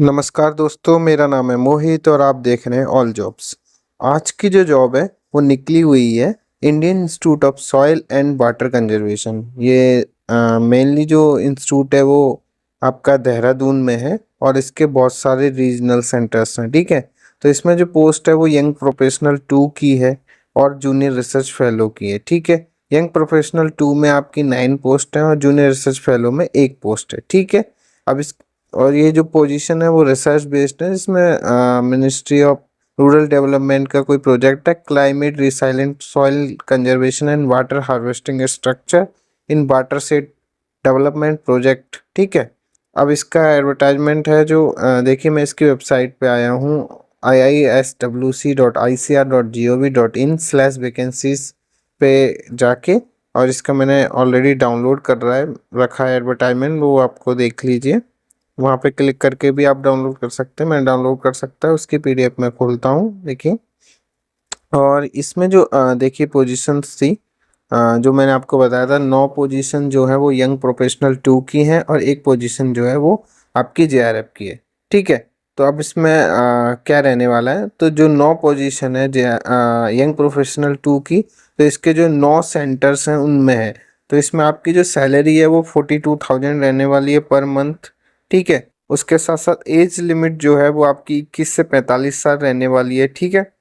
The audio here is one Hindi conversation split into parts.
नमस्कार दोस्तों, मेरा नाम है मोहित और आप देख रहे हैं ऑल जॉब्स। आज की जो जॉब है वो निकली हुई है Indian institute of soil and water conservation. ये मेनली जो इंस्टीट्यूट है वो आपका देहरादून में है और इसके बहुत सारे रीजनल सेंटर्स हैं। ठीक है, तो इसमें जो पोस्ट है वो यंग प्रोफेशनल 2 की है और जूनियर रिसर्च फेलो की है। ठीक है, यंग प्रोफेशनल 2 में आपकी 9 पोस्ट हैं और जूनियर रिसर्च फेलो में 1 पोस्ट है। ठीक है, अब इस और ये जो पोजीशन है वो रिसर्च बेस्ड है, जिसमें मिनिस्ट्री ऑफ रूरल डेवलपमेंट का कोई प्रोजेक्ट है, climate resilient soil conservation and water harvesting structure in water set development project. ठीक है, अब इसका एडवर्टाइजमेंट है जो देखिए, मैं इसकी वेबसाइट पे आया हूँ iiswc.icr.gov.in/vacancies पे जाके, और इसका मैंने ऑलरेडी डाउनलोड कर रखा है एडवर्टाइजमेंट, वो आपको देख लीजिए। वहाँ पे क्लिक करके भी आप डाउनलोड कर सकते हैं, मैं डाउनलोड कर सकता है उसकी पीडीएफ में खोलता हूँ। देखिए, और इसमें जो देखिए पोजीशंस थी, जो मैंने आपको बताया था 9 पोजीशन जो है वो यंग प्रोफेशनल 2 की है और 1 पोजीशन जो है वो आपकी जेआरएफ की है। ठीक है, तो अब इसमें क्या रहने वाला है, तो जो 9 पोजीशन है यंग प्रोफेशनल 2 की, तो इसके जो 9 सेंटर्स हैं उनमें है। तो इसमें आपकी जो सैलरी है वो 42,000 रहने वाली है पर मंथ। ठीक है, उसके साथ साथ एज लिमिट जो है वो आपकी 21 से 45 साल रहने वाली है। ठीक है,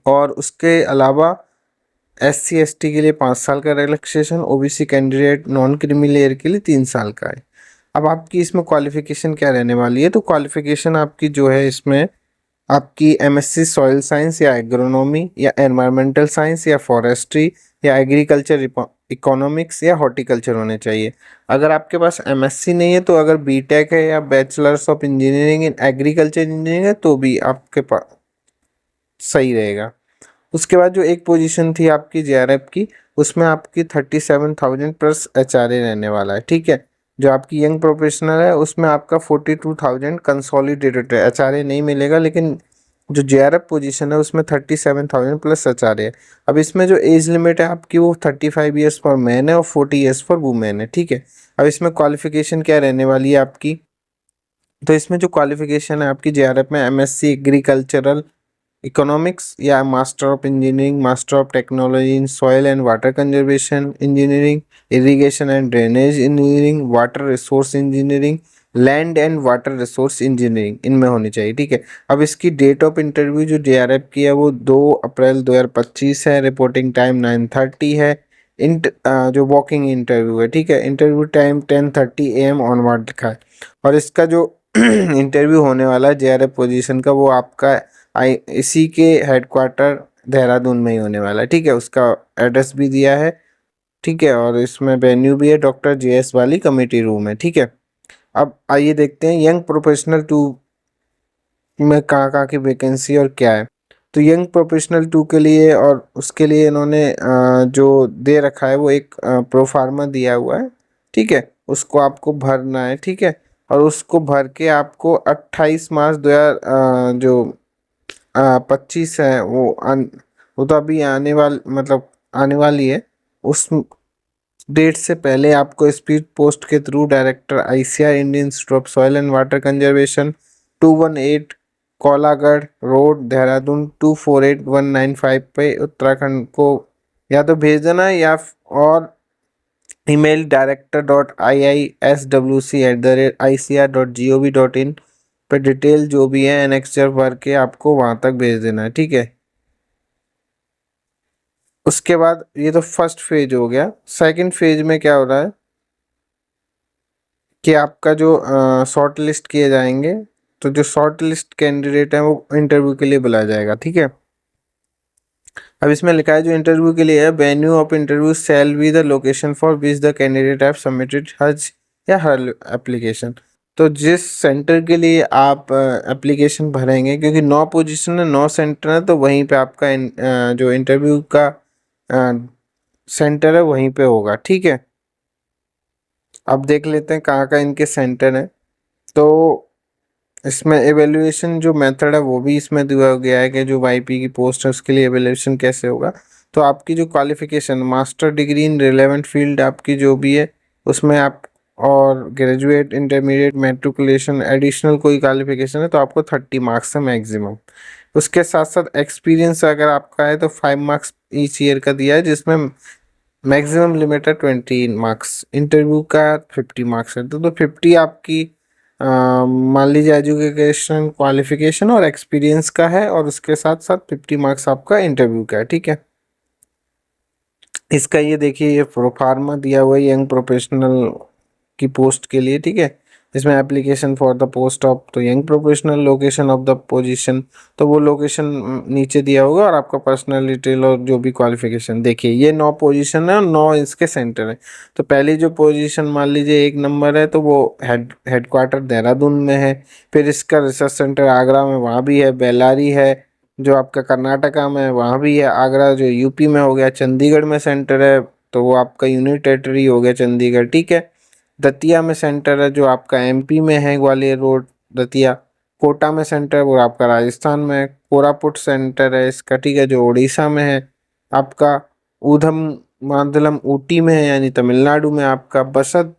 और उसके अलावा SC ST के लिए 5 साल का relaxation, OBC candidate non creamy layer के लिए 3 साल का है। अब आपकी इसमें क्वालिफिकेशन क्या रहने वाली है, तो क्वालिफिकेशन आपकी जो है इसमें आपकी MSc सॉइल साइंस या एग्रोनॉमी या एनवायरमेंटल साइंस या फॉरेस्ट्री या एग्रीकल्चर इकोनॉमिक्स या हॉर्टिकल्चर होने चाहिए। अगर आपके पास MSc नहीं है तो अगर बीटेक है या bachelors of engineering in agriculture engineering है तो भी आपके पास सही रहेगा। उसके बाद जो एक पोजीशन थी आपकी जेआरएफ की, उसमें आपकी 37,000 प्लस HRA रहने वाला है। ठीक है, जो आपकी यंग प्रोफेशनल है उसमें आपका 42,000 कंसोलिडेटेड है, HRA नहीं मिलेगा, लेकिन जो जेआरएफ पोजीशन है उसमें 37,000 प्लस HRA है। अब इसमें जो एज लिमिट है आपकी वो 35 ईयर्स फॉर मैन है और 40 ईयर्स फॉर वुमेन है। ठीक है, अब इसमें क्वालिफिकेशन क्या रहने वाली है आपकी, तो इसमें जो क्वालिफिकेशन है आपकी जेआरएफ में MSc एग्रीकल्चरल इकोनॉमिक्स या master of engineering, master of technology in soil and water conservation engineering, irrigation and drainage engineering, water resource engineering, land and water resource engineering इनमें होनी चाहिए। ठीक है, अब इसकी डेट ऑफ इंटरव्यू जो जेआरएफ की है वो 2 अप्रैल 2025 है, रिपोर्टिंग टाइम 9:30 है। जो वॉकिंग इंटरव्यू है, ठीक है, इंटरव्यू टाइम 10:30 AM ऑनवर्ड लिखा है। और इसका जो इंटरव्यू होने वाला है जेआरएफ पोजीशन का, वो आपका इसी के हेडक्वार्टर देहरादून में ही होने वाला है। ठीक है, उसका एड्रेस भी दिया है। ठीक है, और इसमें वेन्यू भी है, डॉक्टर JS वाली कमेटी रूम है। ठीक है, अब आइए देखते हैं यंग प्रोफेशनल 2 में कहाँ कहाँ की वैकेंसी और क्या है। तो यंग प्रोफेशनल 2 के लिए और उसके लिए इन्होंने जो दे रखा है वो एक प्रोफार्मा दिया हुआ है। ठीक है, उसको आपको भरना है। ठीक है, और उसको भर के आपको 28 मार्च 2000 जो 25 है वो तो अभी आने वाली, मतलब आने वाली है, उस डेट से पहले आपको स्पीड पोस्ट के through director ICR Indian institute of soil and water conservation 218 Kolagarh road Dehradun 248195 पे उत्तराखंड को या तो भेज देना है या और ईमेल director.iiswc@icr.gov.in पे डिटेल जो भी है एनेक्चर भर के आपको वहां तक भेज देना है। ठीक है, उसके बाद ये तो फर्स्ट फेज हो गया। सेकंड फेज में क्या हो रहा है कि आपका जो शॉर्ट लिस्ट किए जाएंगे, तो जो शॉर्ट लिस्ट कैंडिडेट है वो इंटरव्यू के लिए बुलाया जाएगा। ठीक है, अब इसमें लिखा है जो इंटरव्यू के लिए है, venue of interview shall be the location for which the candidate have submitted हज या हर एप्लीकेशन। तो जिस सेंटर के लिए आप एप्लीकेशन भरेंगे, क्योंकि 9 पोजीशन है, 9 सेंटर है, तो वहीं पे आपका जो इंटरव्यू का सेंटर है वहीं पे होगा। ठीक है, अब देख लेते हैं कहाँ का इनके सेंटर है। तो इसमें एवेल्युएशन जो मेथड है वो भी इसमें दिया गया है कि जो YP की पोस्ट है उसके लिए एवेल्युएशन कैसे होगा। तो आपकी जो qualification master degree in relevant field आपकी जो भी है उसमें आप और ग्रेजुएट, इंटरमीडिएट, मैट्रिकुलेशन, एडिशनल कोई क्वालिफिकेशन है तो आपको 30 मार्क्स है मैक्सिमम। उसके साथ साथ एक्सपीरियंस अगर आपका है तो 5 मार्क्स ईच ईयर का दिया है, जिसमें मैक्सिमम लिमिट है 20 मार्क्स। इंटरव्यू का 50 मार्क्स है, तो 50 आपकी मान लीजिए एजुकेशन क्वालिफिकेशन और एक्सपीरियंस का है, और उसके साथ साथ 50 मार्क्स आपका इंटरव्यू का है, ठीक है। इसका ये देखिए, ये प्रोफार्मा दिया हुआ है यंग प्रोफेशनल की पोस्ट के लिए, ठीक है। इसमें application for the post of तो young professional, location of the position, तो वो लोकेशन नीचे दिया होगा, और आपका पर्सनल डिटेल और जो भी क्वालिफिकेशन। देखिए ये 9 पोजीशन है और 9 इसके सेंटर है। तो पहली जो पोजीशन मान लीजिए 1 नंबर है, तो वो हेडक्वार्टर देहरादून में है। फिर इसका रिसर्च सेंटर आगरा में, वहाँ भी है। बेल्लारी है जो आपका कर्नाटका में है, वहाँ भी है। आगरा जो यूपी में हो गया। चंडीगढ़ में सेंटर है, तो वो आपका यूनियन टेरिटरी हो गया चंडीगढ़, ठीक है। दतिया में सेंटर है जो आपका एमपी में है, ग्वालियर रोड दतिया। कोटा में सेंटर है वो आपका राजस्थान में है। कोरापुट सेंटर है इसका, ठीक है, जो उड़ीसा में है। आपका ऊधम मांदलम ऊटी में है, यानी तमिलनाडु में। आपका बसत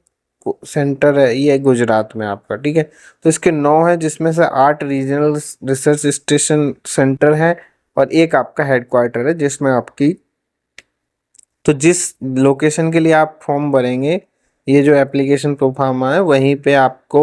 सेंटर है, ये गुजरात में आपका, ठीक है। तो इसके 9 है, जिसमें से 8 रीजनल रिसर्च स्टेशन सेंटर है, और एक आपका हेडक्वार्टर है, जिसमें आपकी तो जिस लोकेशन के लिए आप फॉर्म भरेंगे, ये जो एप्लीकेशन प्रो फॉर्म है, वहीं पे आपको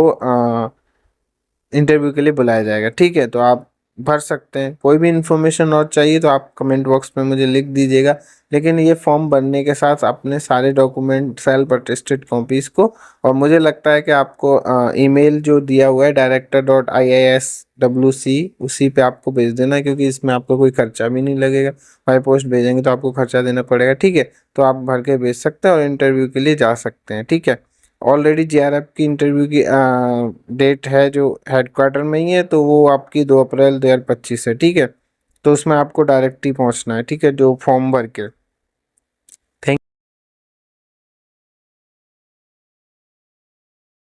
इंटरव्यू के लिए बुलाया जाएगा, ठीक है। तो आप भर सकते हैं। कोई भी इन्फॉर्मेशन और चाहिए तो आप कमेंट बॉक्स में मुझे लिख दीजिएगा। लेकिन ये फॉर्म भरने के साथ अपने सारे डॉक्यूमेंट, सेल्फ अटेस्टेड कॉपीज़ को, और मुझे लगता है कि आपको ईमेल जो दिया हुआ है director.iaswc, उसी पे आपको भेज देना है, क्योंकि इसमें आपको कोई खर्चा भी नहीं लगेगा। बाई पोस्ट भेजेंगे तो आपको खर्चा देना पड़ेगा, ठीक है। तो आप भर के भेज सकते हैं और इंटरव्यू के लिए जा सकते हैं, ठीक है। ऑलरेडी जेआरएफ की इंटरव्यू की डेट है जो हेडक्वार्टर में ही है, तो वो आपकी 2 अप्रैल 2025 है, ठीक है। तो उसमें आपको डायरेक्ट ही पहुंचना है, ठीक है, जो फॉर्म भर के।